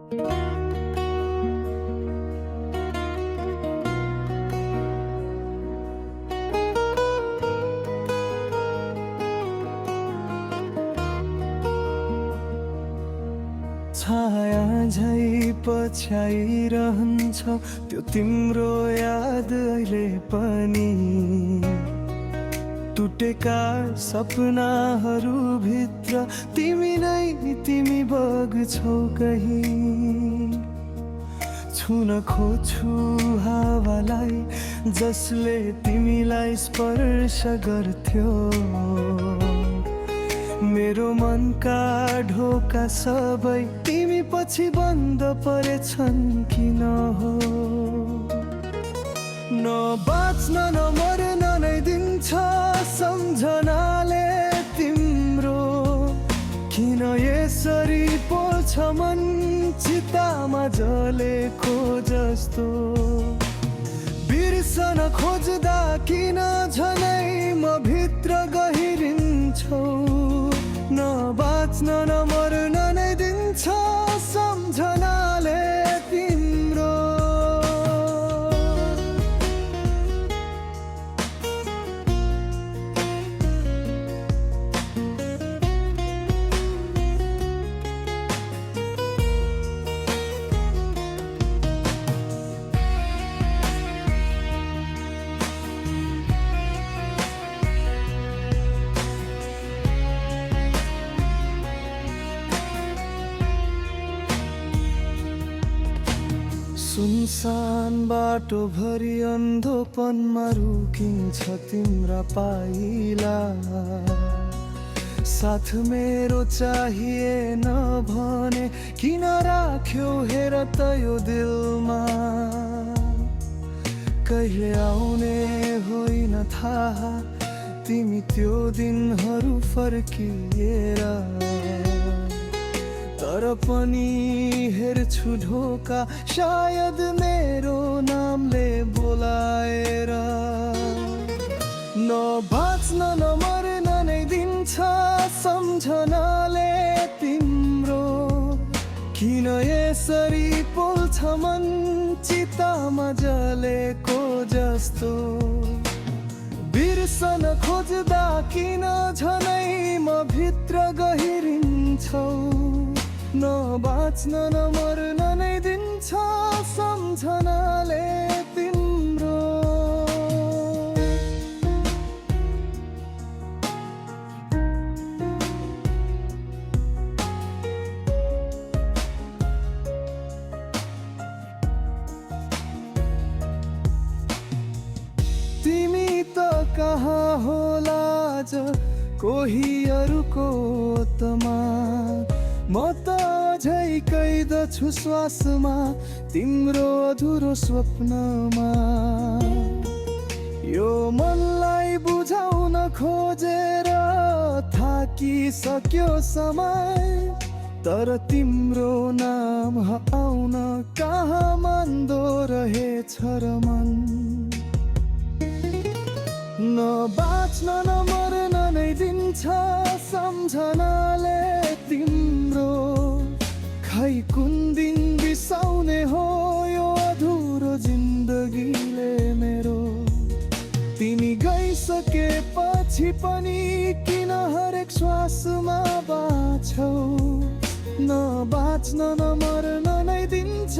छाया झै पछ्याइरहन्छ त्यो तिम्रो याद अहिले पनि। टुटेका सपनाहरू भित्र तिमी बग्छौ कहीँ। छुन खोज्छु हावालाई जसले तिमीलाई स्पर्श गर्थ्यो। मेरो मनका ढोका सबै तिमी पछि बन्द परेछन् किन हो? नबाच्न नमर्न नै दिन्छ सम्झनाले तिम्रो। किन यसरी पोल्छ मन चितामा जलेको जस्तो? बिर्सन खोज्दा किन झनै म भित्र गहिरिन्छौ? नबाच्न नमर्न नै दिन्छ सम्झनाले तिम्रो। सुनसान बाटो भरि अन्धोपनमा रुकिन्छ तिम्रा पाइला। साथ मेरो चाहिएन भने किन राख्यो हेर त यो दिलमा? कहिले आउने होइन थाहा तिमी त्यो दिनहरू फर्किएर। तर पनि हेर्छु ढोका सायद मेरो नामले बोलाएर। नबाच्न नमर्न नै दिन्छ सम्झनाले तिम्रो। किन यसरी पोल्छ मन चितामा जलेको जस्तो? बिर्सन खोज्दा किन झनै म भित्र गहिरिन्छौ? नबाच्न नमर्न नै दिन्छ सम्झनाले तिम्रो। तिमी त कहाँ होला आज कोही अरूको तमा? म त अझै कैद छु श्वासमा तिम्रो अधुरो स्वप्नमा। यो मनलाई बुझाउन खोजेर थाकिसक्यो समय। तर तिम्रो नाम आउन कहाँ मान्दो रहेछ र मन? नबाच्न नमर्न नै दिन्छ सम्झनाले तिम्रो। खै कुन दिन बिसाउने हो यो अधुरो जिन्दगीले मेरो? तिमी गइसकेपछि पनि किन हरेक श्वासमा बाँच्छौ? नबाच्न नमर्न नै दिन्छ